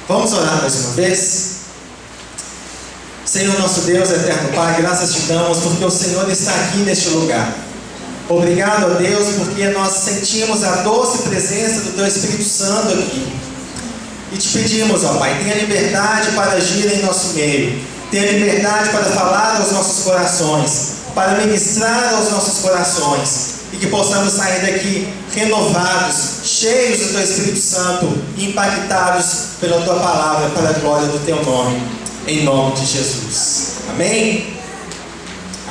Vamos orar mais uma vez? Senhor nosso Deus, eterno Pai, graças te damos porque o Senhor está aqui neste lugar. Obrigado a Deus porque nós sentimos a doce presença do Teu Espírito Santo aqui. E te pedimos, ó Pai, tenha liberdade para agir em nosso meio. Tenha liberdade para falar aos nossos corações, para ministrar aos nossos corações. E que possamos sair daqui renovados, cheios do Teu Espírito Santo, impactados pela Tua palavra, para a glória do Teu nome, em nome de Jesus. Amém?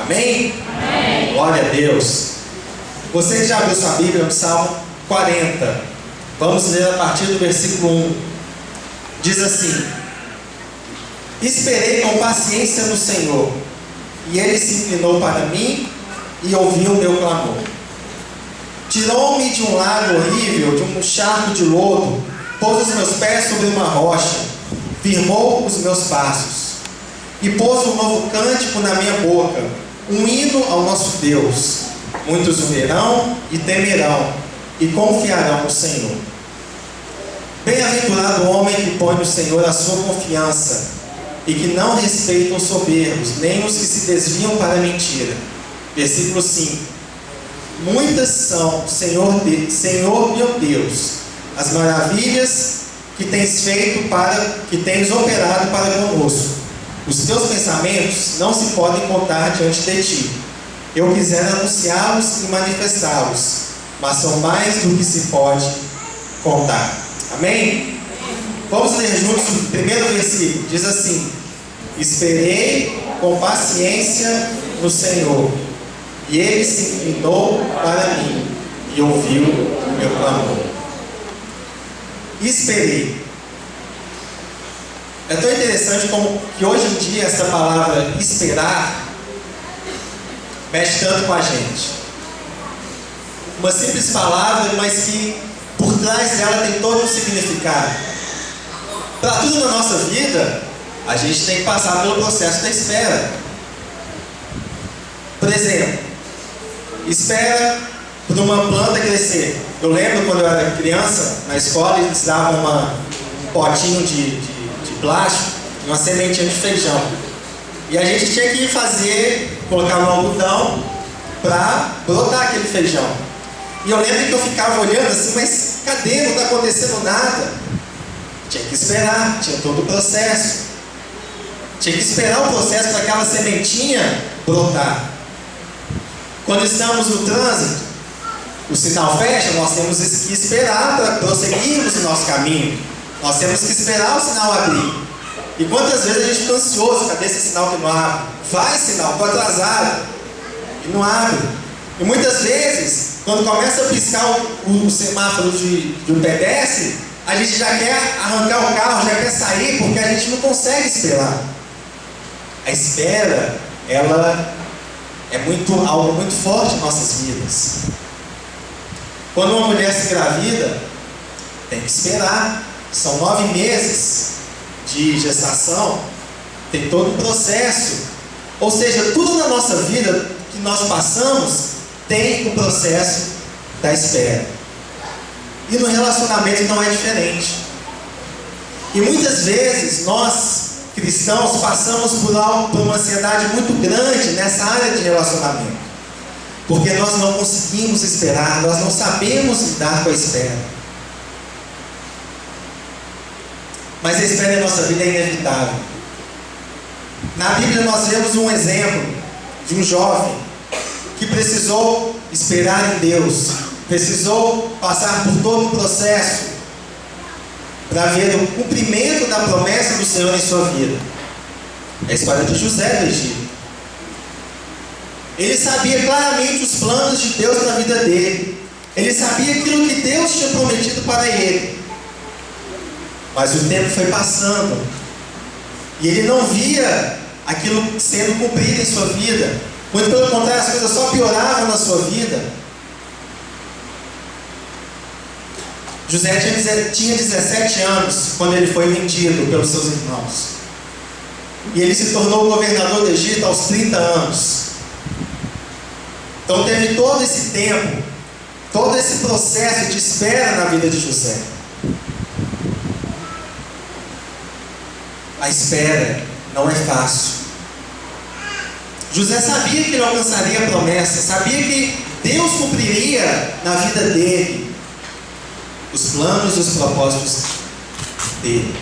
Amém? Amém. Glória a Deus. Você que já abriu sua Bíblia no Salmo 40, vamos ler a partir do versículo 1. Diz assim: esperei com paciência no Senhor, e Ele se inclinou para mim e ouviu o meu clamor. Tirou-me de um lago horrível, de um charco de lodo, pôs os meus pés sobre uma rocha, firmou os meus passos, e pôs um novo cântico na minha boca, um hino ao nosso Deus. Muitos o verão e temerão, e confiarão no Senhor. Bem-aventurado o homem que põe no Senhor a sua confiança, e que não respeita os soberbos, nem os que se desviam para a mentira. Versículo 5. Muitas são, Senhor meu Deus, as maravilhas que tens operado para conosco. Os teus pensamentos não se podem contar diante de ti. Eu quisera anunciá-los e manifestá-los, mas são mais do que se pode contar. Amém? Vamos ler juntos o primeiro versículo. Diz assim: esperei com paciência no Senhor, e Ele se inclinou para mim e ouviu o meu clamor. Esperei. É tão interessante como que hoje em dia essa palavra esperar mexe tanto com a gente. Uma simples palavra, mas que por trás dela tem todo um significado. Para tudo na nossa vida, a gente tem que passar pelo processo da espera. Por exemplo, espera por uma planta crescer. Eu lembro quando eu era criança, na escola eles davam um potinho de plástico e uma sementinha de feijão. E a gente tinha que colocar no algodão para brotar aquele feijão. E eu lembro que eu ficava olhando assim, mas cadê? Não está acontecendo nada. Tinha que esperar, tinha todo o processo. Tinha que esperar o processo para aquela sementinha brotar. Quando estamos no trânsito, o sinal fecha, nós temos que esperar para prosseguirmos o nosso caminho. Nós temos que esperar o sinal abrir. E quantas vezes a gente fica ansioso, cadê esse sinal que não abre? Vai sinal, estou atrasado. E não abre. E muitas vezes, quando começa a piscar o semáforo de um pedestre, a gente já quer arrancar o carro, já quer sair, porque a gente não consegue esperar. A espera, ela é algo muito forte em nossas vidas. Quando uma mulher se engravida, tem que esperar. São 9 meses de gestação, tem todo um processo. Ou seja, tudo na nossa vida que nós passamos tem o processo da espera. E no relacionamento não é diferente. E muitas vezes nós, cristãos, passamos por uma ansiedade muito grande nessa área de relacionamento. Porque nós não conseguimos esperar, nós não sabemos lidar com a espera. Mas a espera em nossa vida é inevitável. Na Bíblia nós vemos um exemplo de um jovem que precisou esperar em Deus, precisou passar por todo o processo para ver o cumprimento da promessa do Senhor em sua vida. É a história de José do Egito. Ele sabia claramente os planos de Deus na vida dele. Ele sabia aquilo que Deus tinha prometido para ele. Mas o tempo foi passando e ele não via aquilo sendo cumprido em sua vida. Muito pelo contrário, as coisas só pioravam na sua vida. José tinha 17 anos quando ele foi vendido pelos seus irmãos. E ele se tornou governador do Egito aos 30 anos. Então teve todo esse tempo, todo esse processo de espera na vida de José. A espera não é fácil. José sabia que ele alcançaria a promessa, sabia que Deus cumpriria na vida dele os planos e os propósitos dele.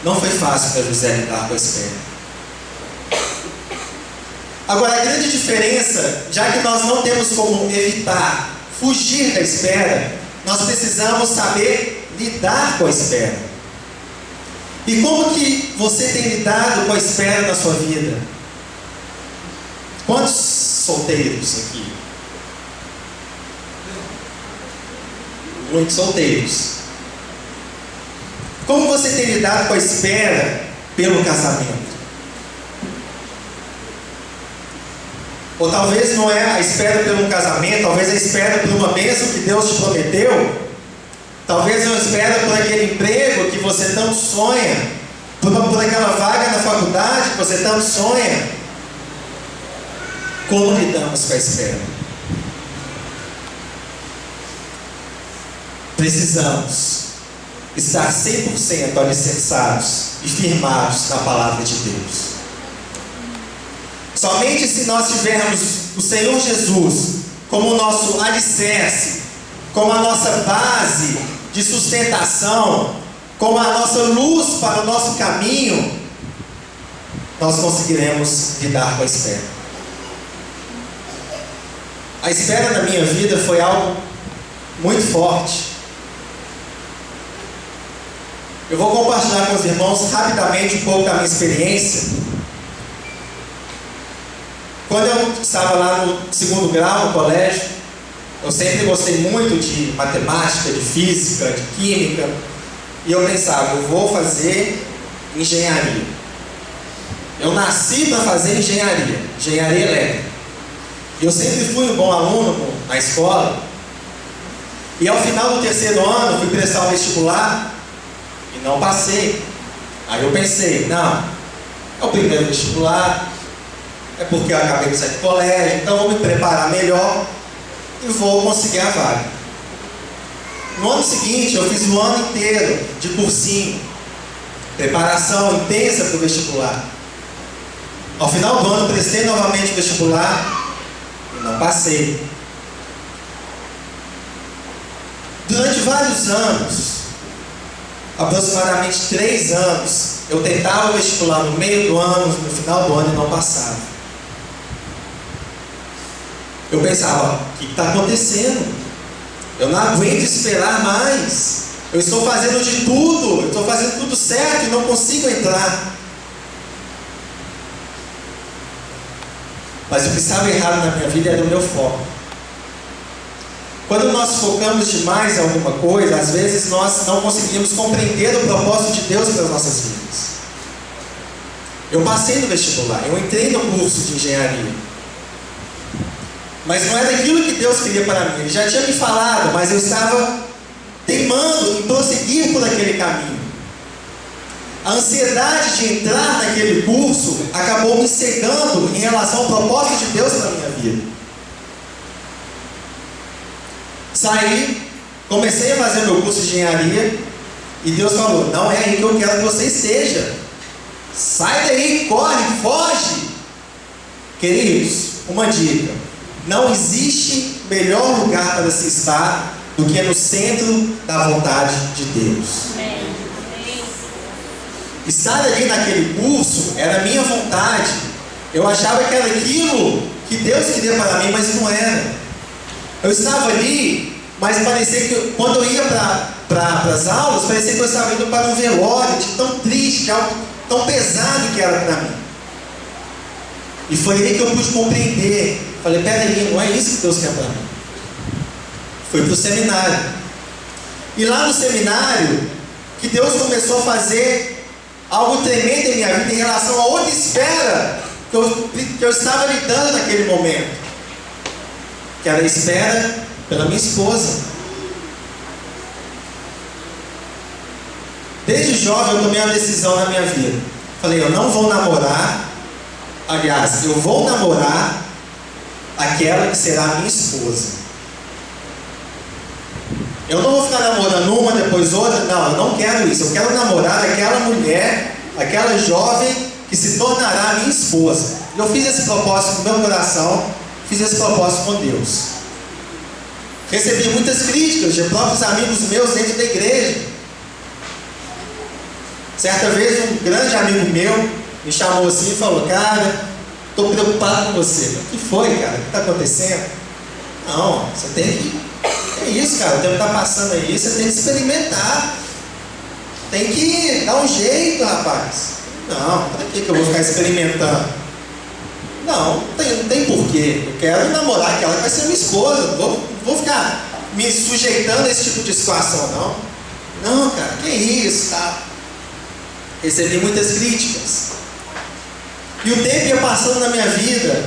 Não foi fácil para José lidar com a espera. Agora, a grande diferença, já que nós não temos como evitar, fugir da espera, nós precisamos saber lidar com a espera. E como que você tem lidado com a espera na sua vida? Quantos solteiros aqui? Muitos solteiros. Como você tem lidado com a espera pelo casamento? Ou talvez não é a espera pelo casamento, talvez a espera por uma bênção que Deus te prometeu. Talvez não espera por aquele emprego que você tanto sonha, por aquela vaga na faculdade que você tanto sonha. Como lidamos com a espera? Precisamos estar 100% alicerçados e firmados na palavra de Deus. Somente se nós tivermos o Senhor Jesus como o nosso alicerce, como a nossa base de sustentação, como a nossa luz para o nosso caminho, nós conseguiremos lidar com a espera. A espera na minha vida foi algo muito forte. Eu vou compartilhar com os irmãos rapidamente um pouco da minha experiência. Quando eu estava lá no 2º grau, no colégio, eu sempre gostei muito de matemática, de física, de química. E eu pensava, eu vou fazer engenharia. Eu nasci para fazer engenharia elétrica. E eu sempre fui um bom aluno na escola. E ao final do 3º ano, fui prestar o vestibular e não passei. Aí eu pensei, não, é o primeiro vestibular, é porque eu acabei de sair do colégio, então vou me preparar melhor e vou conseguir a vaga. No ano seguinte, eu fiz o ano inteiro de cursinho, preparação intensa para o vestibular. Ao final do ano, prestei novamente o vestibular e não passei. Durante vários anos, aproximadamente 3 anos, eu tentava o vestibular no meio do ano, no final do ano e não passava. Eu pensava, o que está acontecendo? Eu não aguento esperar mais. Eu estou fazendo de tudo, eu estou fazendo tudo certo e não consigo entrar. Mas o que estava errado na minha vida era o meu foco. Quando nós focamos demais em alguma coisa, às vezes nós não conseguimos compreender o propósito de Deus para as nossas vidas. Eu passei no vestibular, eu entrei no curso de engenharia. Mas não era aquilo que Deus queria para mim. Ele já tinha me falado, mas eu estava teimando em prosseguir por aquele caminho. A ansiedade de entrar naquele curso acabou me cegando em relação ao propósito de Deus para a minha vida. Saí, comecei a fazer meu curso de engenharia e Deus falou, não é aí que eu quero que você esteja. Sai daí, corre, foge. Queridos, uma dica. Não existe melhor lugar para se estar do que no centro da vontade de Deus. Estar ali naquele curso era minha vontade. Eu achava que era aquilo que Deus queria para mim, mas não era. Eu estava ali, mas parecia que quando eu ia para as aulas, parecia que eu estava indo para um velório, de tão triste, de algo tão pesado que era para mim. E foi aí que eu pude compreender. Falei, peraí, não é isso que Deus quer para mim. Fui para o seminário. E lá no seminário, que Deus começou a fazer algo tremendo em minha vida em relação a outra espera que eu estava lidando naquele momento. Que era a espera pela minha esposa. Desde jovem eu tomei uma decisão na minha vida. Falei, eu não vou namorar. Aliás, eu vou namorar aquela que será minha esposa. Eu não vou ficar namorando uma, depois outra. Não, eu não quero isso. Eu quero namorar aquela mulher, aquela jovem que se tornará minha esposa. Eu fiz esse propósito no meu coração, fiz esse propósito com Deus. Recebi muitas críticas de próprios amigos meus dentro da igreja. Certa vez um grande amigo meu me chamou assim e falou: cara, estou preocupado com você. O que foi, cara? O que está acontecendo? Não, você tem que... É isso, cara, o tempo está passando aí, você tem que experimentar. Tem que dar um jeito, rapaz. Não, para que eu vou ficar experimentando? Não tem porquê. Eu quero namorar aquela que vai ser minha esposa. Não vou ficar me sujeitando a esse tipo de situação, não. Não, cara, que isso, tá? Recebi muitas críticas. E o tempo ia passando na minha vida.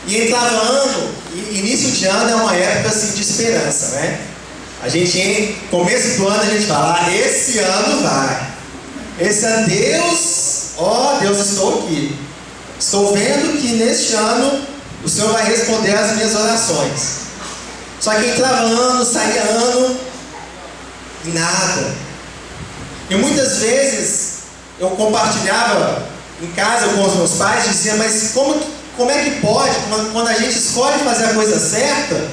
E entrava ano. E início de ano é uma época assim, de esperança, né? A gente, começo do ano, a gente fala: ah, esse ano vai. Esse ano, Deus, Deus, estou aqui. Estou vendo que neste ano o Senhor vai responder às minhas orações. Só que entrava ano, saía ano, e nada. E muitas vezes eu compartilhava em casa com os meus pais, dizia: mas como é que pode, quando a gente escolhe fazer a coisa certa,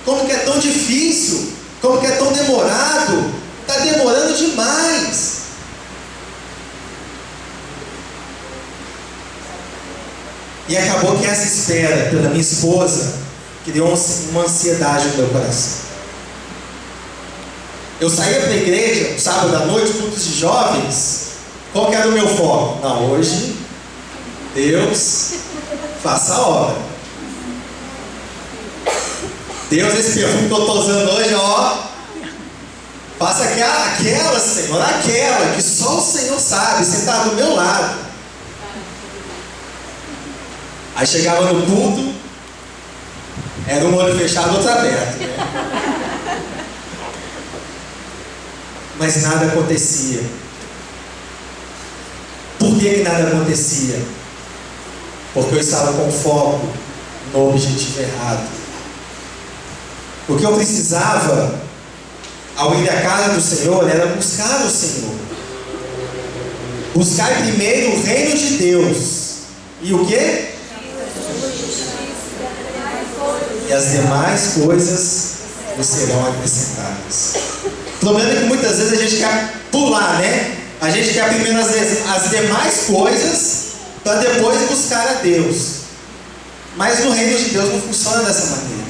como que é tão difícil, como que é tão demorado, está demorando demais. E acabou que essa espera pela minha esposa criou uma ansiedade no meu coração. Eu saía para a igreja, sábado à noite, cultos de jovens. Qual que era o meu foco? Não, hoje, Deus, faça a obra. Deus, esse perfume que eu estou usando hoje, faça aquela, Senhor, aquela que só o Senhor sabe, você está do meu lado. Aí chegava no culto, era um olho fechado, outro aberto, né? Mas nada acontecia. Por que nada acontecia? Porque eu estava com foco no objetivo errado. O que eu precisava, ao ir à casa do Senhor, era buscar o Senhor. Buscar primeiro o reino de Deus. E o quê? E as demais coisas lhe serão acrescentadas. O problema é que muitas vezes a gente quer pular, né? A gente quer primeiro as demais coisas para depois buscar a Deus. Mas no reino de Deus não funciona dessa maneira.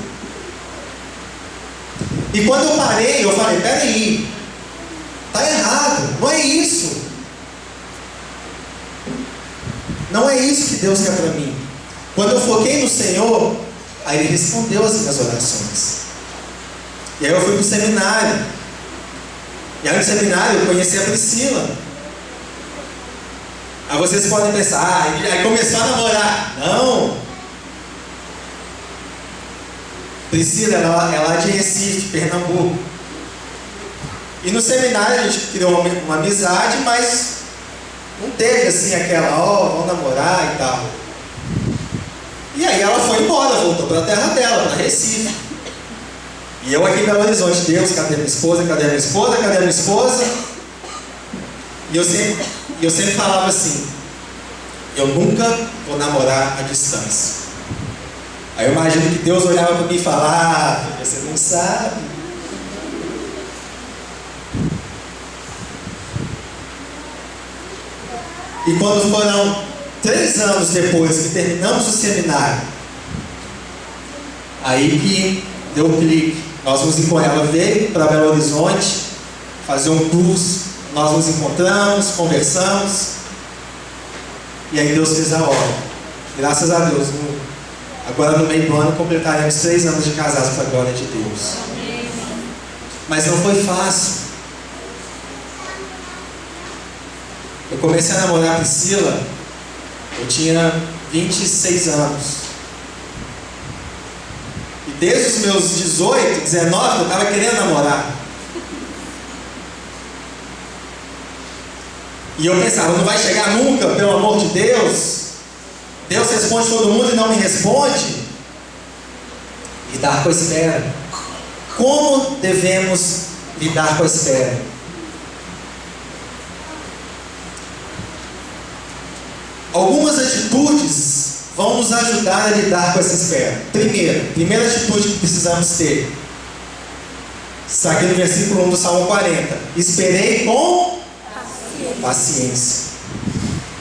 E quando eu parei, eu falei: peraí, está errado, não é isso. Não é isso que Deus quer para mim. Quando eu foquei no Senhor, aí Ele respondeu as minhas orações. E aí eu fui para o seminário. E aí no seminário eu conheci a Priscila. Aí vocês podem pensar: aí começou a namorar. Não. Priscila é lá de Recife, Pernambuco. E no seminário a gente criou uma amizade, mas não teve assim aquela, vamos namorar e tal. E aí ela foi embora, voltou para a terra dela, para Recife. E eu aqui em Belo Horizonte: Deus, cadê minha esposa? Cadê minha esposa? Cadê minha esposa? E eu sempre falava assim: eu nunca vou namorar à distância. Aí eu imagino que Deus olhava para mim e falava: você não sabe. E quando foram 3 anos depois que terminamos o seminário, aí que deu um clique. Ela veio para Belo Horizonte fazer um curso, nós nos encontramos, conversamos, e aí Deus fez a obra. Graças a Deus, agora no meio do ano completaremos 3 anos de casados para a glória de Deus. Mas não foi fácil. Eu comecei a namorar a Priscila, eu tinha 26 anos. E desde os meus 18, 19, eu estava querendo namorar. E eu pensava: não vai chegar nunca, pelo amor de Deus. Deus responde todo mundo e não me responde. E dar com espera. Como devemos lidar com a espera. Algumas atitudes vão nos ajudar a lidar com essa espera. Primeira atitude que precisamos ter está aqui no versículo 1 do Salmo 40. Esperei com paciência.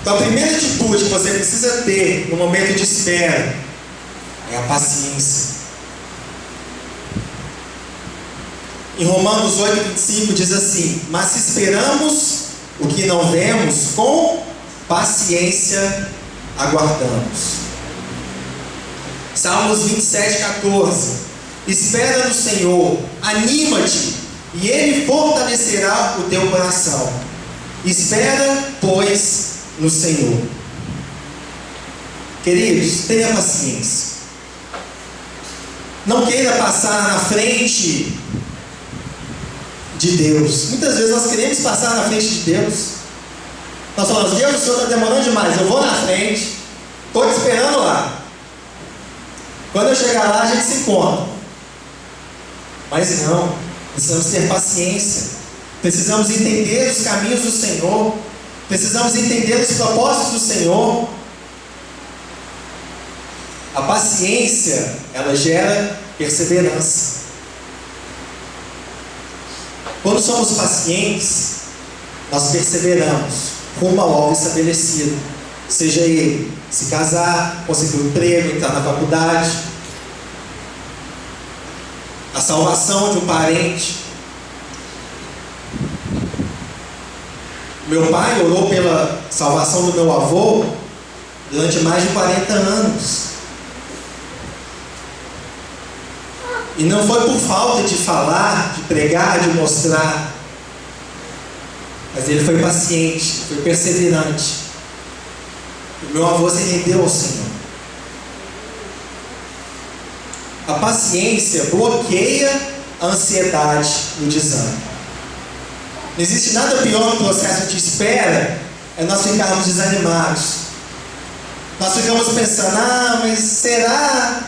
Então a primeira atitude que você precisa ter no momento de espera é a paciência. Em Romanos 8:25 diz assim: mas se esperamos o que não vemos, com paciência aguardamos. Salmos 27:14: espera no Senhor, anima-te, e Ele fortalecerá o teu coração. Espera, pois, no Senhor. Queridos, tenha paciência. Não queira passar na frente de Deus. Muitas vezes nós queremos passar na frente de Deus. Nós falamos: Deus, o Senhor está demorando demais, eu vou na frente, estou te esperando lá. Quando eu chegar lá, a gente se encontra. Mas não, precisamos ter paciência. Precisamos entender os caminhos do Senhor. Precisamos entender os propósitos do Senhor. A paciência, ela gera perseverança. Quando somos pacientes, nós perseveramos rumo ao alvo estabelecido. Seja ele se casar, conseguir um emprego, entrar na faculdade, a salvação de um parente. Meu pai orou pela salvação do meu avô durante mais de 40 anos. E não foi por falta de falar, de pregar, de mostrar. Mas ele foi paciente, foi perseverante. O meu avô se rendeu ao Senhor. A paciência bloqueia a ansiedade e o desânimo. Não existe nada pior no processo de espera, é nós ficarmos desanimados. Nós ficamos pensando: mas será?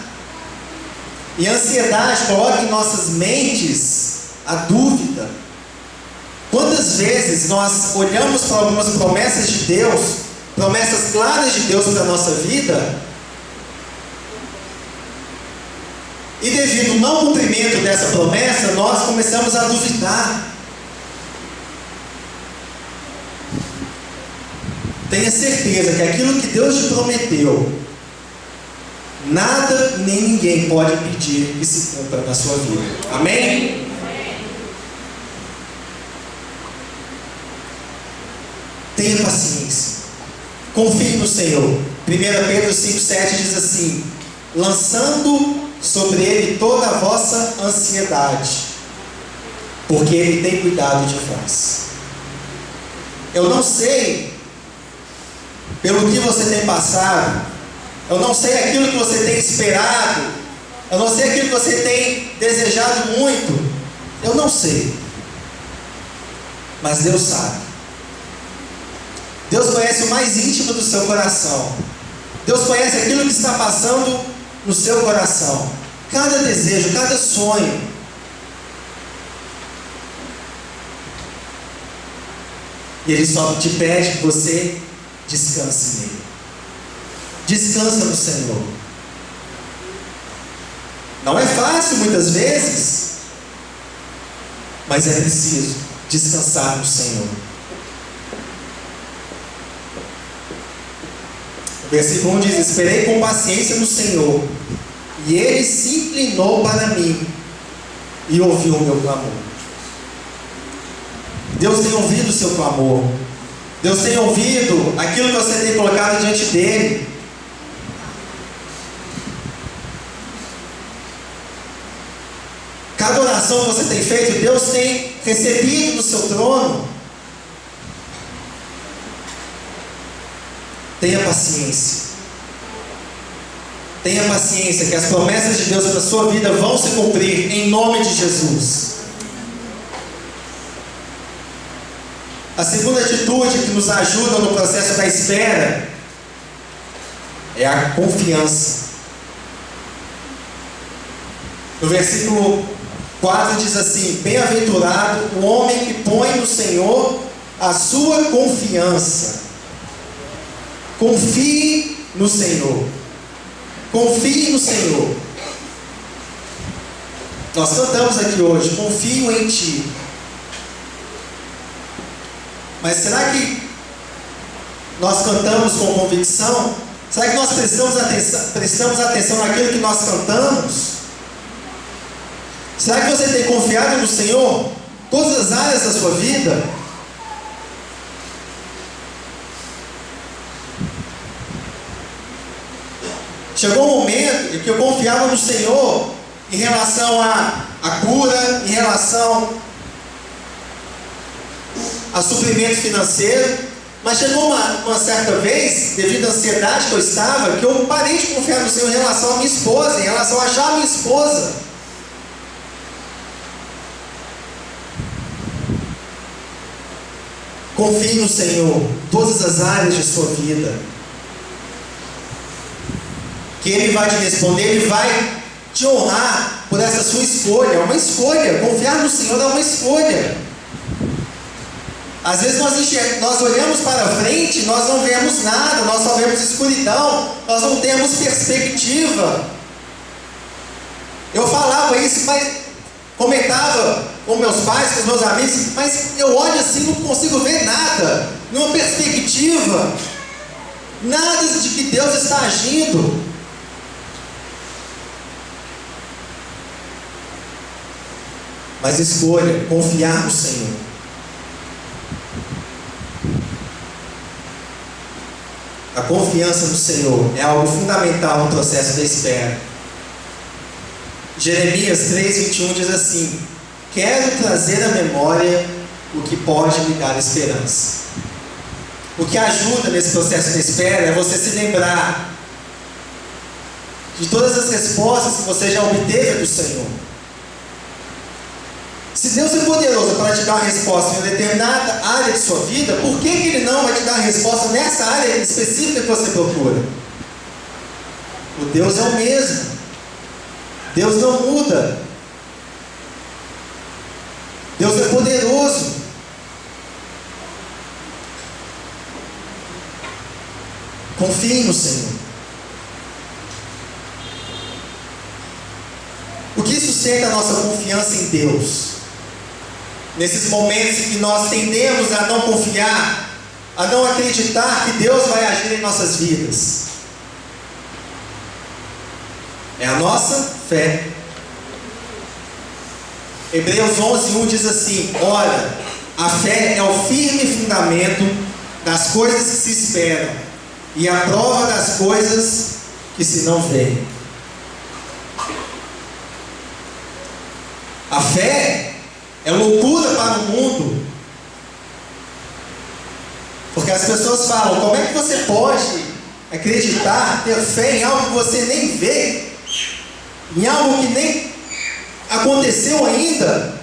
E a ansiedade coloca em nossas mentes a dúvida. Quantas vezes nós olhamos para algumas promessas de Deus, promessas claras de Deus para a nossa vida, e devido ao não cumprimento dessa promessa, nós começamos a duvidar. Tenha certeza que aquilo que Deus te prometeu, nada nem ninguém pode impedir que se cumpra na sua vida. Amém? Tenha paciência. Confie no Senhor. 1 Pedro 5,7 diz assim: lançando sobre Ele toda a vossa ansiedade, porque Ele tem cuidado de vós. Eu não sei pelo que você tem passado, eu não sei aquilo que você tem esperado, eu não sei aquilo que você tem desejado muito, eu não sei, mas Deus sabe. Deus conhece o mais íntimo do seu coração. Deus conhece aquilo que está passando no seu coração, cada desejo, cada sonho. E Ele só te pede que você descanse nele. Descansa no Senhor. Não é fácil muitas vezes, mas é preciso descansar no Senhor. O versículo 1 diz: esperei com paciência no Senhor, e Ele se inclinou para mim e ouviu o meu clamor. Deus tem ouvido o seu clamor. Deus tem ouvido aquilo que você tem colocado diante dEle. Cada oração que você tem feito, Deus tem recebido no seu trono. Tenha paciência. Tenha paciência, que as promessas de Deus para a sua vida vão se cumprir em nome de Jesus. A segunda atitude que nos ajuda no processo da espera é a confiança. No versículo 4 diz assim: bem-aventurado o homem que põe no Senhor a sua confiança. Confie no Senhor. Confie no Senhor. Nós cantamos aqui hoje: confio em Ti. Mas será que nós cantamos com convicção? Será que nós prestamos atenção naquilo que nós cantamos? Será que você tem confiado no Senhor? Todas as áreas da sua vida? Chegou um momento em que eu confiava no Senhor em relação à cura, em relação a suprimento financeiro, mas chegou uma certa vez, devido à ansiedade que eu estava, que eu parei de confiar no Senhor em relação à minha esposa, em relação a achar a minha esposa. Confie no Senhor em todas as áreas de sua vida, que Ele vai te responder, Ele vai te honrar por essa sua escolha. É uma escolha. Confiar no Senhor é uma escolha. Às vezes nós olhamos para frente, nós não vemos nada, nós só vemos escuridão, nós não temos perspectiva. Eu falava isso, mas comentava com meus pais, com os meus amigos, mas eu olho assim, não consigo ver nada, nenhuma perspectiva, nada de que Deus está agindo. Mas escolha confiar no Senhor. A confiança no Senhor é algo fundamental no processo da espera. Jeremias 3:21 diz assim: quero trazer à memória o que pode me dar esperança. O que ajuda nesse processo da espera é você se lembrar de todas as respostas que você já obteve do Senhor. Se Deus é poderoso para te dar uma resposta em uma determinada área de sua vida, por que Ele não vai te dar a resposta nessa área específica que você procura? O Deus é o mesmo. Deus não muda. Deus é poderoso. Confie no Senhor. O que sustenta a nossa confiança em Deus? Nesses momentos em que nós tendemos a não confiar, a não acreditar que Deus vai agir em nossas vidas, é a nossa fé. Hebreus 11:1 diz assim: olha, a fé é o firme fundamento das coisas que se esperam e a prova das coisas que se não veem. A fé é loucura para o mundo, porque as pessoas falam: como é que você pode acreditar, ter fé em algo que você nem vê, em algo que nem aconteceu ainda?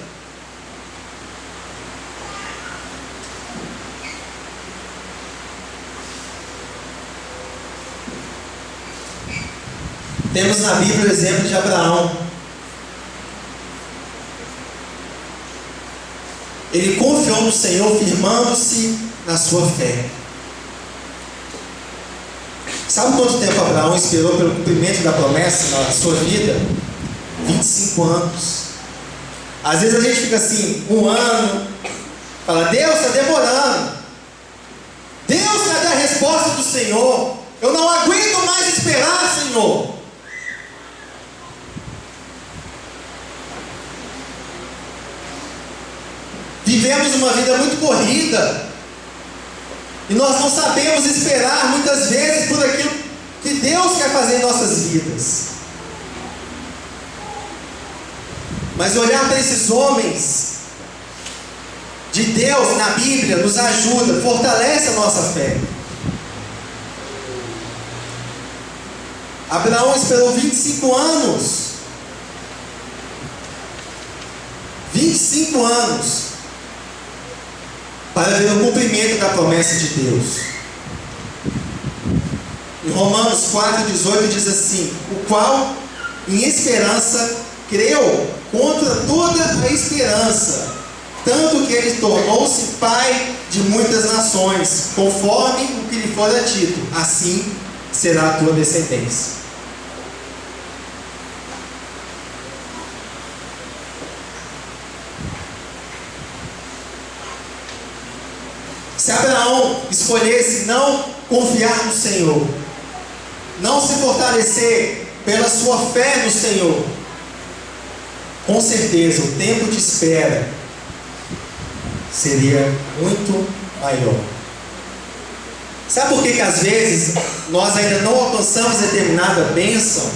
Temos na Bíblia o exemplo de Abraão. Ele confiou no Senhor, firmando-se na sua fé. Sabe quanto tempo Abraão esperou pelo cumprimento da promessa na sua vida? 25 anos. Às vezes a gente fica assim, 1 ano, fala: Deus está demorando. Deus, cadê a resposta do Senhor? Eu não aguento mais esperar, Senhor. Vivemos uma vida muito corrida e nós não sabemos esperar muitas vezes por aquilo que Deus quer fazer em nossas vidas. Mas olhar para esses homens de Deus na Bíblia nos ajuda, fortalece a nossa fé. Abraão esperou 25 anos. 25 anos para ver o cumprimento da promessa de Deus. Em Romanos 4:18 diz assim: o qual em esperança creu contra toda a esperança, tanto que ele tornou-se pai de muitas nações, conforme o que lhe fora dito, assim será a tua descendência. Se Abraão escolhesse não confiar no Senhor, não se fortalecer pela sua fé no Senhor, com certeza o tempo de espera seria muito maior. Sabe por que às vezes nós ainda não alcançamos determinada bênção?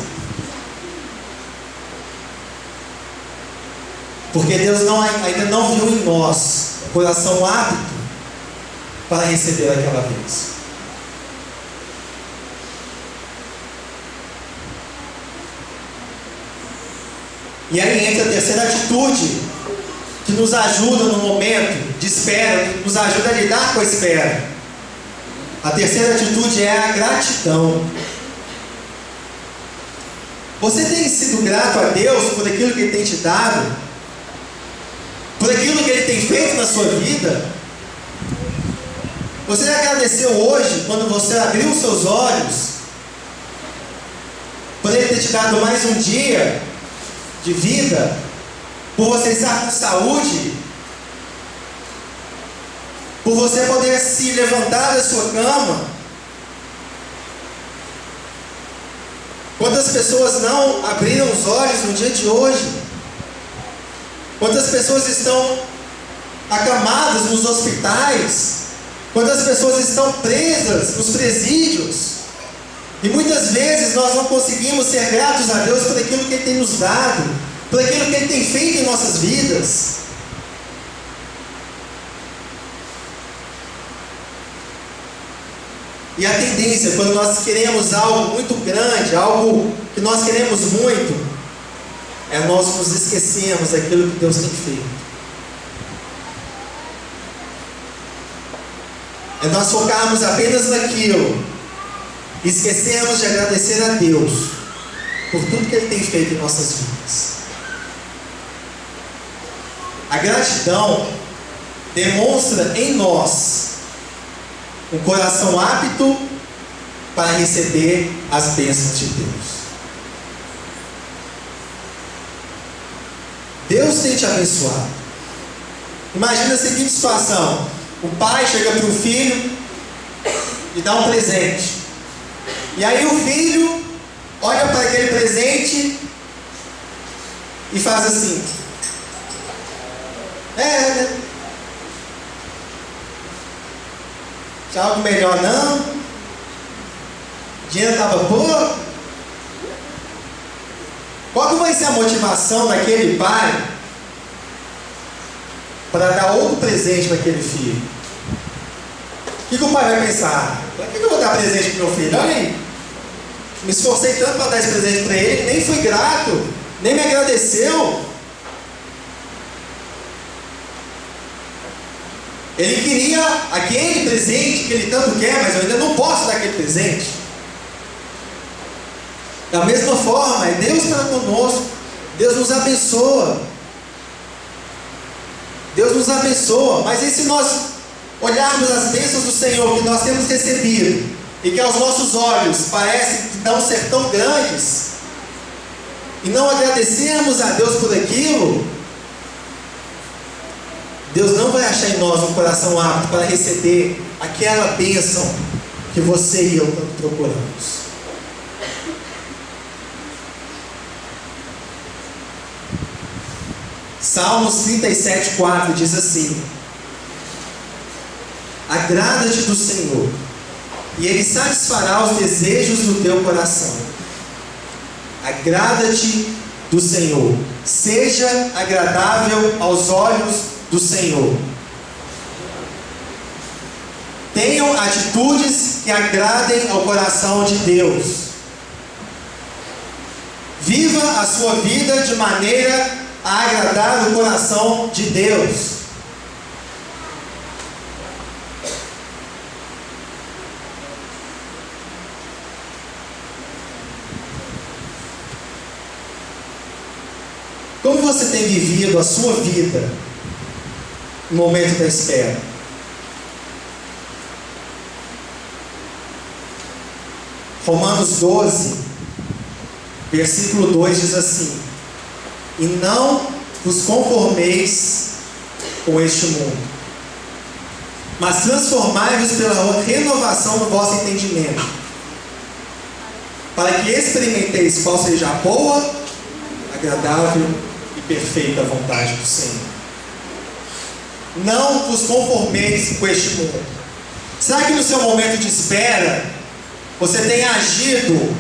Porque Deus ainda não viu em nós coração apto para receber aquela bênção. E aí entra a terceira atitude que nos ajuda no momento de espera, que nos ajuda a lidar com a espera. A terceira atitude é a gratidão. Você tem sido grato a Deus por aquilo que Ele tem te dado? Por aquilo que Ele tem feito na sua vida? Você agradeceu hoje, quando você abriu os seus olhos, por Ele ter te dado mais um dia de vida, por você estar com saúde, por você poder se levantar da sua cama? Quantas pessoas não abriram os olhos no dia de hoje? Quantas pessoas estão acamadas nos hospitais? Quantas pessoas estão presas nos presídios? E muitas vezes nós não conseguimos ser gratos a Deus por aquilo que Ele tem nos dado, por aquilo que Ele tem feito em nossas vidas. E a tendência, quando nós queremos algo muito grande, algo que nós queremos muito, é nós nos esquecermos daquilo que Deus tem feito. É nós focarmos apenas naquilo, e esquecermos de agradecer a Deus por tudo que Ele tem feito em nossas vidas. A gratidão demonstra em nós um coração apto para receber as bênçãos de Deus. Deus tem te abençoado. Imagina a seguinte situação: o pai chega para o filho e dá um presente. E aí o filho olha para aquele presente e faz assim: tinha algo melhor não? Dinheiro estava pouco? Qual que vai ser a motivação daquele pai para dar outro presente para aquele filho? O que o pai vai pensar? Para que eu vou dar presente para o meu filho? Olha aí, me esforcei tanto para dar esse presente para ele, nem fui grato, nem me agradeceu. Ele queria aquele presente que ele tanto quer, mas eu ainda não posso dar aquele presente. Da mesma forma, é Deus para conosco. Deus nos abençoa. Deus nos abençoa. Mas e se nós olharmos as bênçãos do Senhor que nós temos recebido, e que aos nossos olhos parecem não ser tão grandes, e não agradecermos a Deus por aquilo, Deus não vai achar em nós um coração apto para receber aquela bênção que você e eu tanto procuramos. Salmos 37:4 diz assim: agrada-te do Senhor, e Ele satisfará os desejos do teu coração. Agrada-te do Senhor, seja agradável aos olhos do Senhor. Tenham atitudes que agradem ao coração de Deus. Viva a sua vida de maneira a agradar o coração de Deus. Como você tem vivido a sua vida no momento da espera? Romanos 12, versículo 2 diz assim: e não vos conformeis com este mundo, mas transformai-vos pela renovação do vosso entendimento, para que experimenteis qual seja a boa, agradável e perfeita vontade do Senhor. Não vos conformeis com este mundo. Será que no seu momento de espera você tem agido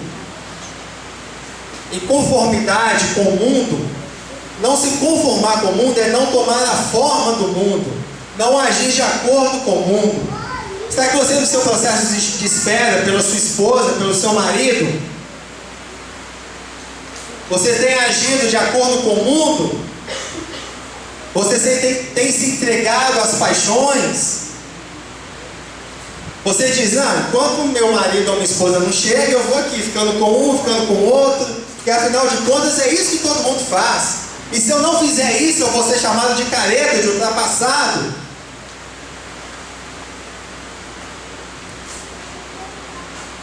em conformidade com o mundo? Não se conformar com o mundo é não tomar a forma do mundo, não agir de acordo com o mundo. Será que você, no seu processo de espera pela sua esposa, pelo seu marido, você tem agido de acordo com o mundo? Você tem se entregado às paixões? Você diz: enquanto meu marido ou minha esposa não chega, eu vou aqui, ficando com um, ficando com o outro, porque afinal de contas é isso que todo mundo faz. E se eu não fizer isso, eu vou ser chamado de careta, de ultrapassado.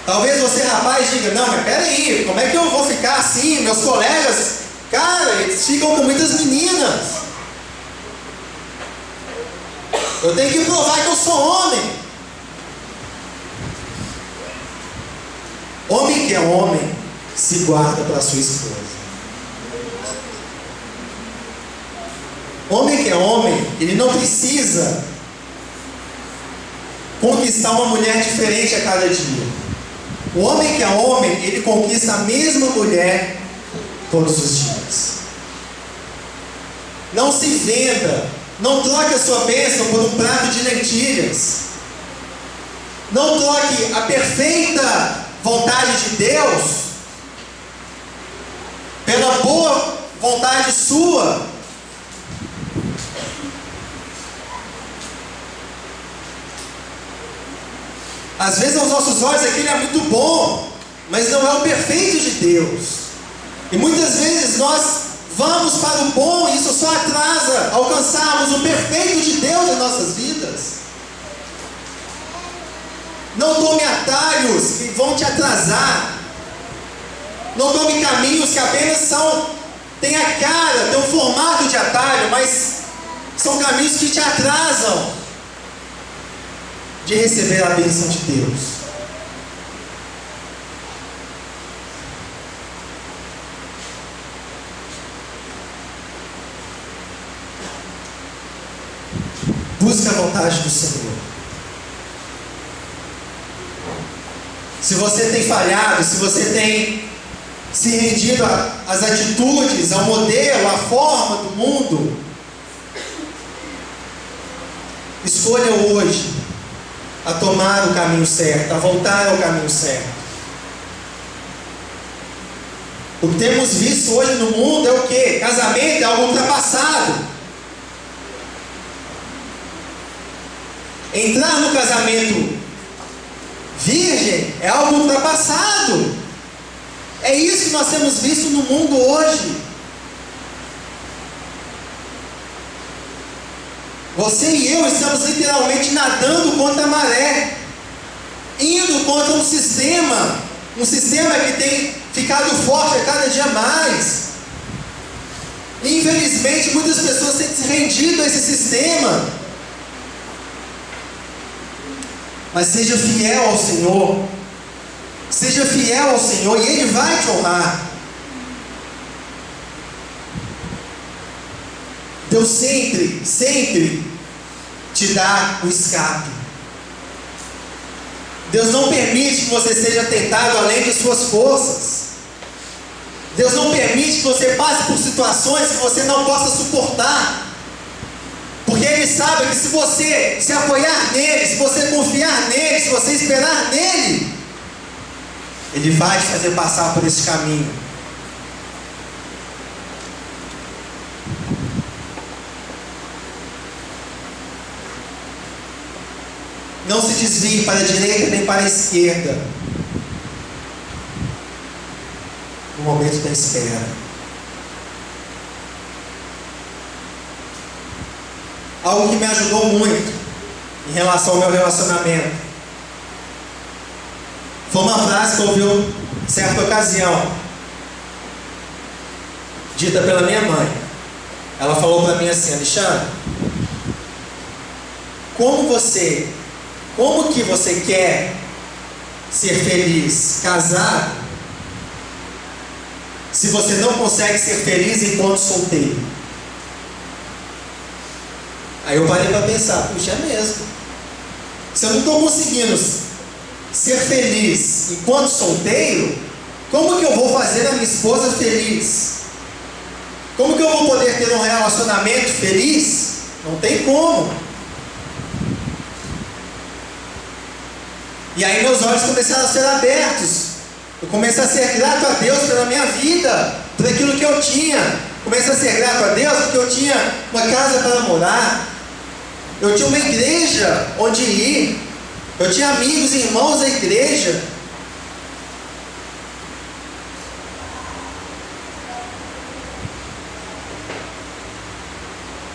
Talvez você, rapaz, diga: não, mas peraí, como é que eu vou ficar assim? Meus colegas, cara, eles ficam com muitas meninas. Eu tenho que provar que eu sou homem. Homem que é homem, se guarda para sua esposa. Homem que é homem, ele não precisa conquistar uma mulher diferente a cada dia. O homem que é homem, ele conquista a mesma mulher todos os dias. Não se venda, não troque a sua bênção por um prato de lentilhas. Não troque a perfeita vontade de Deus pela boa vontade sua. Às vezes aos nossos olhos aquilo é muito bom, mas não é o perfeito de Deus. E muitas vezes nós vamos para o bom e isso só atrasa alcançarmos o perfeito de Deus em nossas vidas. Não tome atalhos que vão te atrasar. Não tome caminhos que apenas têm a cara, têm o formato de atalho, mas são caminhos que te atrasam de receber a bênção de Deus. Busque a vontade do Senhor. Se você tem falhado, se você tem se rendido às atitudes, ao modelo, à forma do mundo, escolha hoje a tomar o caminho certo, a voltar ao caminho certo. O que temos visto hoje no mundo é o quê? Casamento é algo ultrapassado. Entrar no casamento virgem é algo ultrapassado. É isso que nós temos visto no mundo hoje. Você e eu estamos literalmente nadando contra a maré, indo contra um sistema que tem ficado forte a cada dia mais. E, infelizmente, muitas pessoas têm se rendido a esse sistema. Mas seja fiel ao Senhor. Seja fiel ao Senhor e Ele vai te honrar. Deus sempre te dá o escape. Deus não permite que você seja tentado além de suas forças. Deus não permite que você passe por situações que você não possa suportar. Porque Ele sabe que se você se apoiar nele, se você confiar nele, se você esperar nele, Ele vai te fazer passar por esse caminho. Não se desvie para a direita nem para a esquerda no momento da espera. algo que me ajudou muito em relação ao meu relacionamento. Foi uma frase que eu ouvi em certa ocasião, dita pela minha mãe. Ela falou para mim assim: Alexandre, como que você quer ser feliz casado, se você não consegue ser feliz enquanto solteiro? Aí eu parei para pensar, puxa, é mesmo. Se eu não estou conseguindo ser feliz enquanto solteiro, como que eu vou fazer a minha esposa feliz? Como que eu vou poder ter um relacionamento feliz? Não tem como. E aí meus olhos começaram a ser abertos. Eu comecei a ser grato a Deus pela minha vida, por aquilo que eu tinha. Comecei a ser grato a Deus porque eu tinha uma casa para morar. Eu tinha uma igreja onde ir. Eu tinha amigos e irmãos da igreja.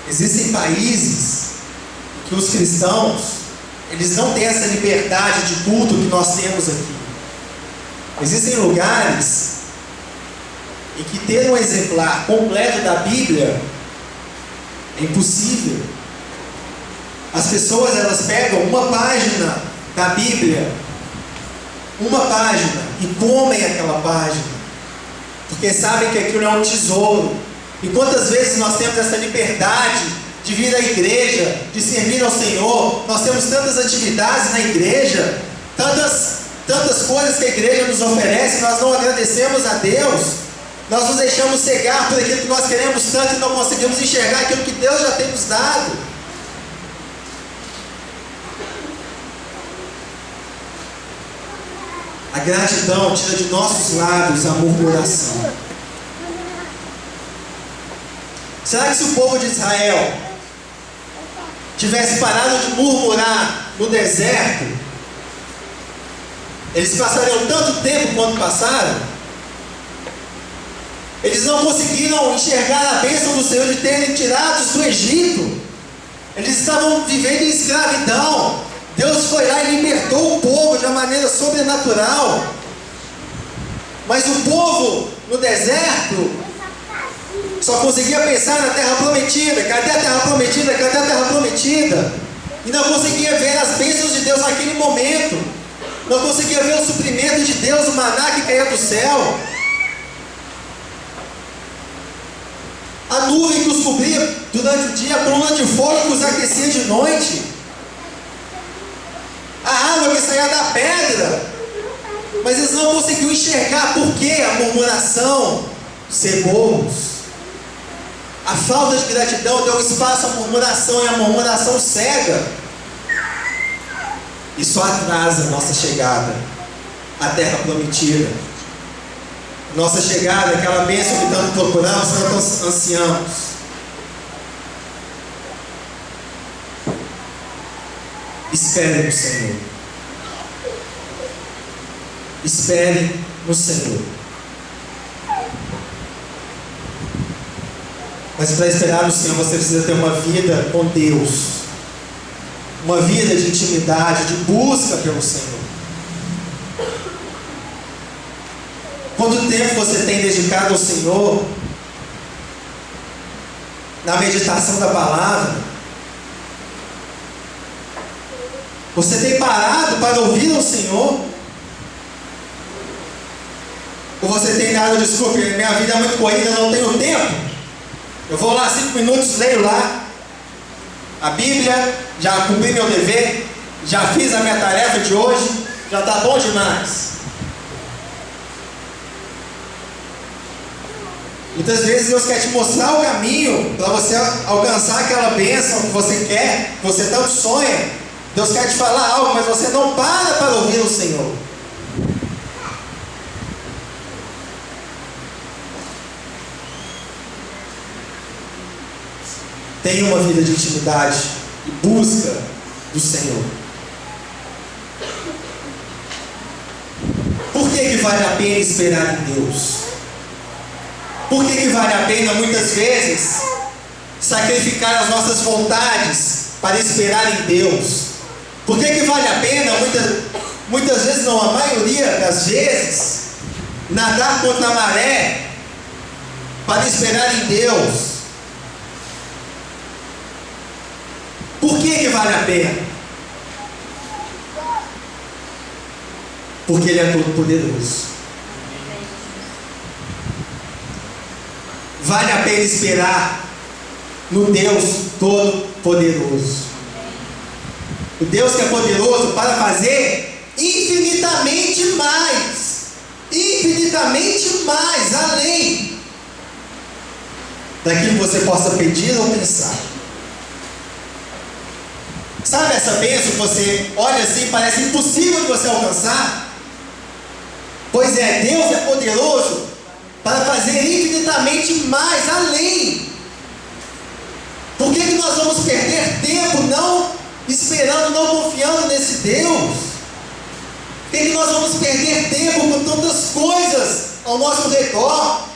Existem países que os cristãos, eles não têm essa liberdade de culto que nós temos aqui. Existem lugares em que ter um exemplar completo da Bíblia é impossível. As pessoas, elas pegam uma página da Bíblia, uma página, e comem aquela página, porque sabem que aquilo é um tesouro. E quantas vezes nós temos essa liberdade de vir à igreja, de servir ao Senhor? Nós temos tantas atividades na igreja, tantas coisas que a igreja nos oferece, nós não agradecemos a Deus. Nós nos deixamos cegar por aquilo que nós queremos tanto e não conseguimos enxergar aquilo que Deus já tem nos dado. A gratidão tira de nossos lábios a murmuração. Será que se o povo de Israel tivesse parado de murmurar no deserto, eles passariam tanto tempo quanto passaram? Eles não conseguiram enxergar a bênção do Senhor de terem tirados do Egito. Eles estavam vivendo em escravidão. Deus foi lá e libertou o povo de uma maneira sobrenatural. Mas o povo no deserto só conseguia pensar na terra prometida. Cadê a terra prometida? Cadê a terra prometida? E não conseguia ver as bênçãos de Deus naquele momento. Não conseguia ver o suprimento de Deus, o maná que caía do céu. A nuvem que os cobria durante o dia, a coluna de fogo que os aquecia de noite. A água que saía da pedra. Mas eles não conseguiam enxergar por que a murmuração, ser bobos. A falta de gratidão deu espaço à murmuração, e a murmuração cega. E só atrasa a nossa chegada à terra prometida. Nossa chegada, aquela bênção que tanto procuramos, tanto ansiamos. Espere no Senhor. Espere no Senhor. Mas para esperar no Senhor, você precisa ter uma vida com Deus. Uma vida de intimidade, de busca pelo Senhor. Quanto tempo você tem dedicado ao Senhor na meditação da palavra? Você tem parado para ouvir o Senhor? Ou você tem dado desculpa, minha vida é muito corrida, não tenho tempo? Eu vou lá 5 minutos, leio lá a Bíblia, já cumpri meu dever, já fiz a minha tarefa de hoje, já está bom demais. Muitas vezes Deus quer te mostrar o caminho para você alcançar aquela bênção que você quer, que você tanto sonha. Deus quer te falar algo, mas você não para ouvir o Senhor. Tenha uma vida de intimidade e busca do Senhor. Por que vale a pena esperar em Deus? Por que vale a pena muitas vezes sacrificar as nossas vontades para esperar em Deus? Por que vale a pena, muitas vezes, não, a maioria das vezes, nadar contra a maré para esperar em Deus? Por que vale a pena? Porque Ele é todo poderoso. Vale a pena esperar no Deus todo poderoso. O Deus que é poderoso para fazer infinitamente mais, além daquilo que você possa pedir ou pensar. Sabe essa bênção que você olha assim, parece impossível de você alcançar? Pois é, Deus é poderoso para fazer infinitamente mais, além. Por que nós vamos perder tempo não esperando, não confiando nesse Deus? Por que nós vamos perder tempo com tantas coisas ao nosso redor?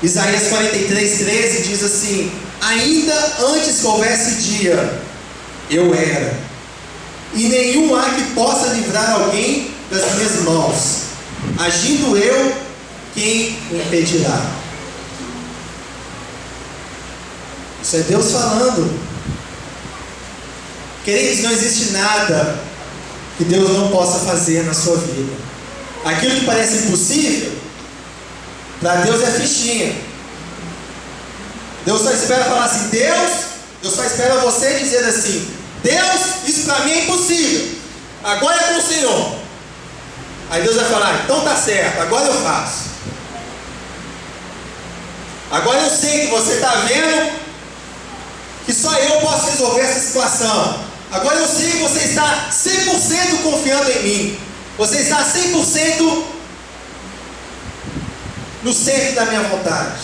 Isaías 43:13 diz assim: ainda antes que houvesse dia, eu era, e nenhum há que possa livrar alguém das minhas mãos. Agindo eu, quem o impedirá? Isso é Deus falando. Queridos, não existe nada que Deus não possa fazer na sua vida. Aquilo que parece impossível, para Deus é fichinha. Deus só espera falar assim: Deus só espera você dizer assim: Deus, isso para mim é impossível, agora é com o Senhor. Aí Deus vai falar: então tá certo, agora eu faço. Agora eu sei que você está vendo que só eu posso resolver essa situação. Agora eu sei que você está 100% confiando em mim. Você está 100% no centro da minha vontade.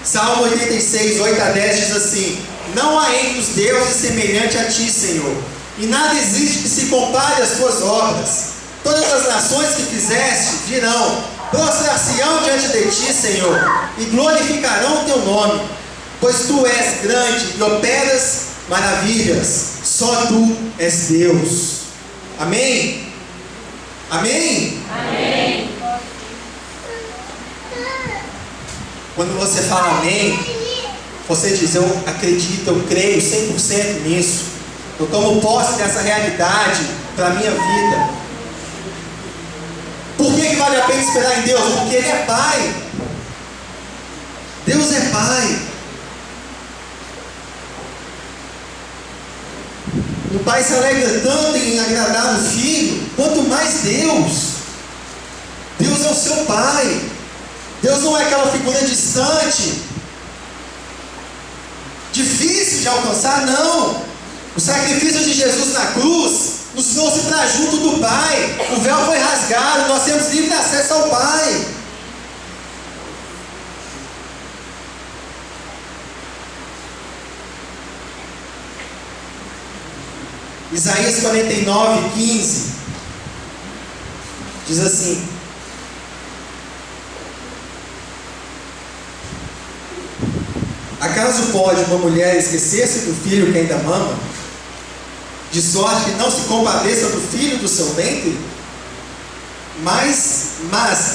Salmo 86, 8-10 diz assim: não há entre os deuses semelhante a ti, Senhor, e nada existe que se compare às tuas obras. Todas as nações que fizeste virão, prostrar-se-ão diante de ti, Senhor, e glorificarão o teu nome, pois tu és grande e operas maravilhas. Só tu és Deus. Amém? Amém? Amém. Quando você fala amém, você diz: eu acredito, eu creio 100% nisso. Eu tomo posse dessa realidade para a minha vida. Por que vale a pena esperar em Deus? Porque Ele é Pai. Deus é Pai. O Pai se alegra tanto em agradar o Filho, quanto mais Deus. Deus é o seu Pai. Deus não é aquela figura distante, difícil de alcançar, não. O sacrifício de Jesus na cruz nos trouxe para junto do Pai. O véu foi rasgado, nós temos livre acesso ao Pai. Isaías 49:15 diz assim: acaso pode uma mulher esquecer-se do filho que ainda mama, de sorte que não se compadeça do filho do seu ventre? Mas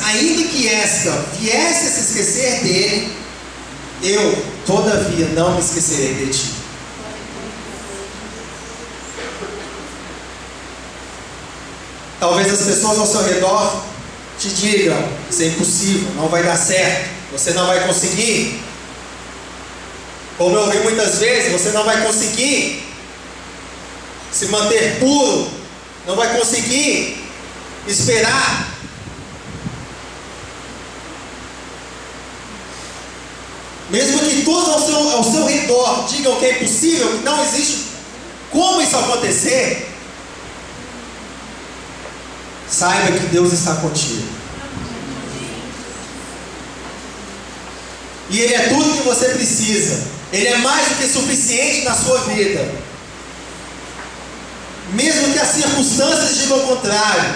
ainda que esta viesse a se esquecer dele, eu, todavia, não me esquecerei de ti. Talvez as pessoas ao seu redor te digam: isso é impossível, não vai dar certo, você não vai conseguir. Como eu ouvi muitas vezes, você não vai conseguir se manter puro, não vai conseguir esperar. Mesmo que todos ao seu redor digam que é impossível, que não existe como isso acontecer, saiba que Deus está contigo. E Ele é tudo que você precisa. Ele é mais do que suficiente na sua vida. Mesmo que as circunstâncias digam o contrário,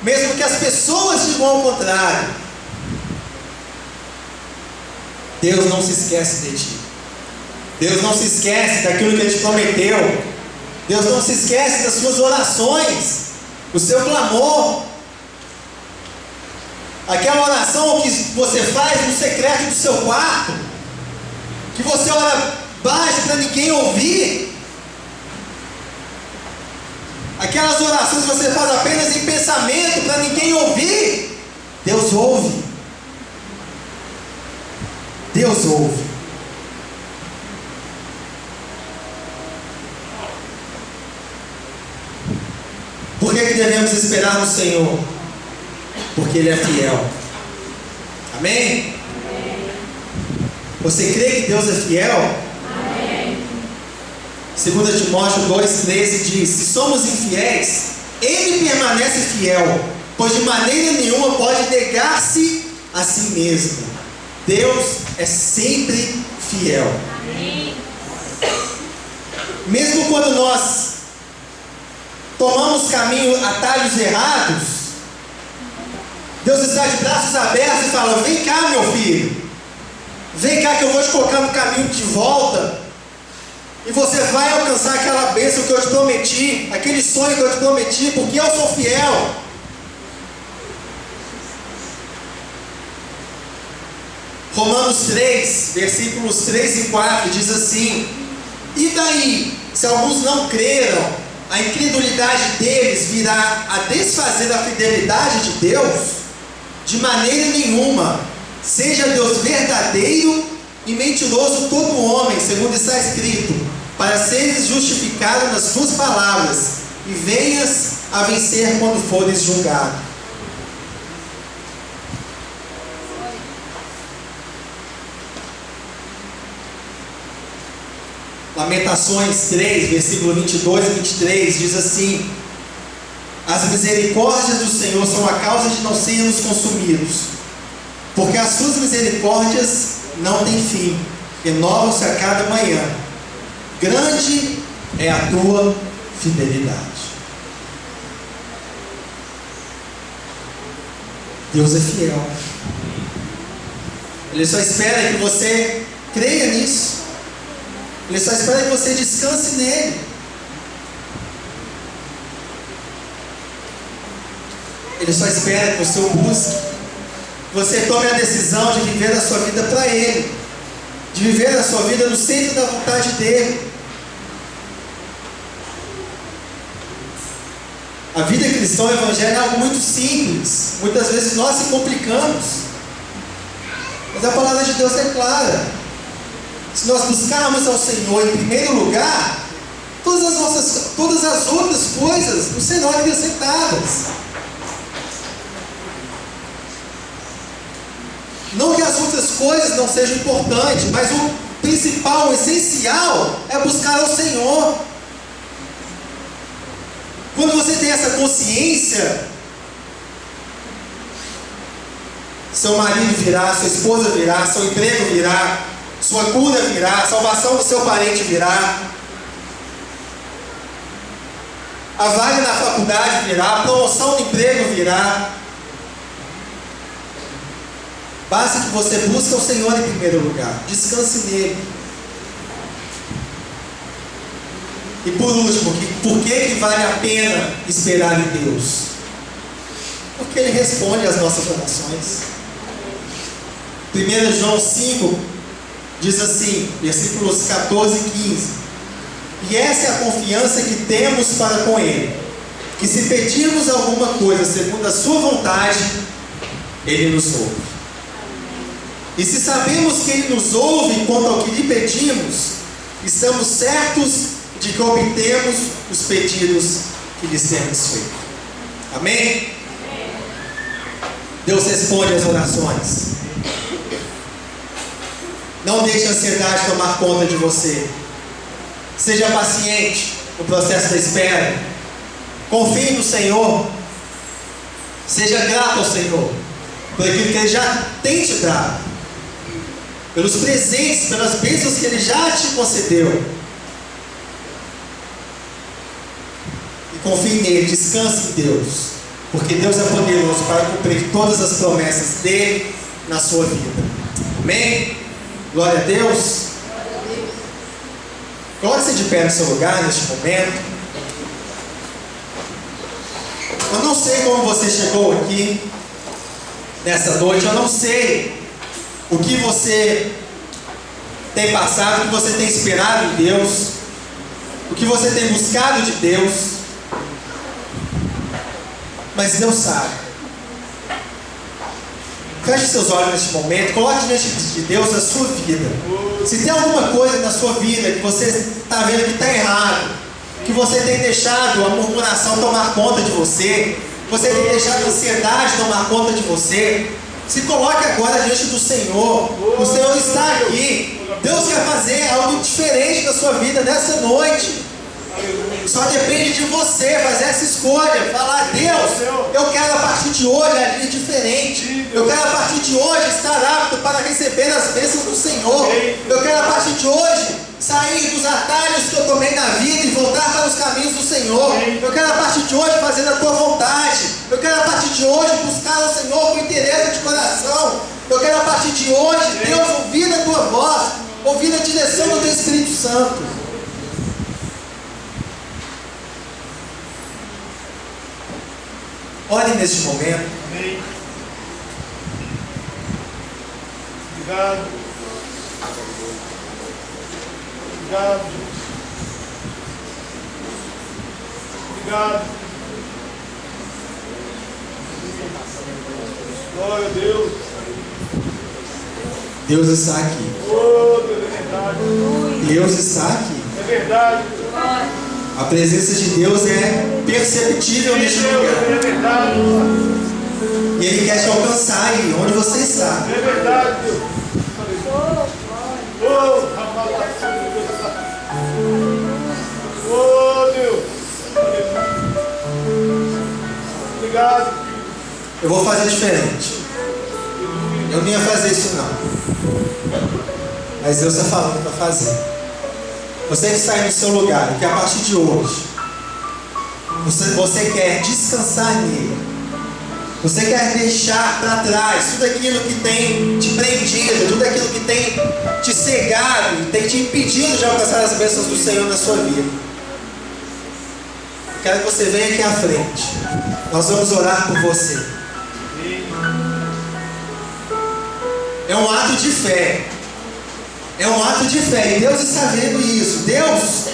mesmo que as pessoas digam ao contrário, Deus não se esquece de ti. Deus não se esquece daquilo que Ele te prometeu. Deus não se esquece das suas orações, o seu clamor, aquela oração que você faz no secreto do seu quarto, que você ora baixo para ninguém ouvir, aquelas orações que você faz apenas em pensamento para ninguém ouvir. Deus ouve. Deus ouve. Por que devemos esperar no Senhor? Porque Ele é fiel. Amém? Você crê que Deus é fiel? Amém. 2 Timóteo 2,13 diz: se somos infiéis, Ele permanece fiel, pois de maneira nenhuma pode negar-se a si mesmo. Deus é sempre fiel. Amém. Mesmo quando nós tomamos atalhos errados, Deus está de braços abertos e fala: vem cá, meu filho, vem cá que eu vou te colocar no caminho de volta, e você vai alcançar aquela bênção que eu te prometi, aquele sonho que eu te prometi, porque eu sou fiel. Romanos 3, versículos 3 e 4 diz assim: e daí, se alguns não creram, a incredulidade deles virá a desfazer a fidelidade de Deus? De maneira nenhuma. Seja Deus verdadeiro e mentiroso todo homem, segundo está escrito, para seres justificado nas tuas palavras e venhas a vencer quando fores julgado. Lamentações 3, versículo 22 e 23 diz assim: as misericórdias do Senhor são a causa de não sermos consumidos, porque as suas misericórdias não têm fim, renovam-se a cada manhã. Grande é a tua fidelidade. Deus é fiel. Ele só espera que você creia nisso. Ele só espera que você descanse nele. Ele só espera que você o busque, que você tome a decisão de viver a sua vida para Ele, de viver a sua vida no centro da vontade dEle. A vida cristã, o evangelho é algo muito simples. Muitas vezes nós se complicamos, mas a palavra de Deus é clara. Se nós buscarmos ao Senhor em primeiro lugar, todas as outras coisas nos serão acrescentadas. Não que as outras coisas não sejam importantes, mas o principal, o essencial é buscar ao Senhor. Quando você tem essa consciência, seu marido virá, sua esposa virá, seu emprego virá, sua cura virá, a salvação do seu parente virá, a vaga na faculdade virá, a promoção do emprego virá. Basta que você busque o Senhor em primeiro lugar, descanse nele. E por último, por que vale a pena esperar em Deus? Porque Ele responde às nossas orações. 1 João 5 diz assim, versículos 14 e 15: e essa é a confiança que temos para com Ele, que se pedirmos alguma coisa segundo a sua vontade, Ele nos ouve. E se sabemos que Ele nos ouve quanto ao que lhe pedimos, estamos certos de que obtemos os pedidos que lhes temos feito. Amém? Deus responde às orações. Não deixe a ansiedade tomar conta de você. Seja paciente no processo da espera. Confie no Senhor. Seja grato ao Senhor por aquilo que Ele já tem te dado, pelos presentes, pelas bênçãos que Ele já te concedeu. E confie nele, descanse em Deus. porque Deus é poderoso para cumprir todas as promessas dele na sua vida. Amém? Glória a Deus. Coloque-se de pé no seu lugar neste momento. Eu não sei como você chegou aqui nessa noite, eu não sei o que você tem passado, o que você tem esperado em Deus, o que você tem buscado de Deus, mas Deus sabe. Feche seus olhos neste momento, coloque diante de Deus a sua vida. Se tem alguma coisa na sua vida que você está vendo que está errado, que você tem deixado a murmuração tomar conta de você, você tem deixado a ansiedade tomar conta de você, se coloque agora diante do Senhor. O Senhor está aqui. Deus quer fazer algo diferente na sua vida nessa noite. Só depende de você fazer essa escolha. Falar: Deus, eu quero a partir de hoje agir diferente. Eu quero a partir de hoje estar apto para receber as bênçãos do Senhor. Eu quero a partir de hoje sair dos atalhos que eu tomei na vida e voltar para os caminhos do Senhor. Eu quero a partir de hoje fazer a tua vontade. Eu quero a partir de hoje buscar o Senhor com interesse de coração. Eu quero a partir de hoje, Deus, ouvir a tua voz, ouvir a direção do teu Espírito Santo. Ore neste momento. Amém. Obrigado. Obrigado, Jesus. Obrigado. Glória a Deus. Deus está aqui. Oh, Deus, é verdade. Deus está aqui. É verdade. A presença de Deus é perceptível neste lugar. É verdade. E Ele quer te alcançar aí, onde você está. É verdade, Deus. Oh, Deus. Obrigado. Eu vou fazer diferente. Eu não ia fazer isso não. Mas Deus está falando para fazer. Você que está aí no seu lugar, que a partir de hoje você quer descansar nele. Você quer deixar para trás tudo aquilo que tem te prendido, tudo aquilo que tem te cegado, tem te impedido de alcançar as bênçãos do Senhor na sua vida. Quero que você venha aqui à frente. Nós vamos orar por você. É um ato de fé. É um ato de fé. E Deus está vendo isso. Deus,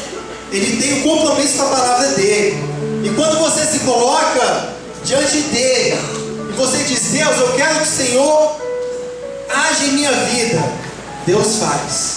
Ele tem um compromisso com a palavra dEle. E quando você se coloca diante dEle, e você diz: Deus, eu quero que o Senhor age em minha vida, Deus faz.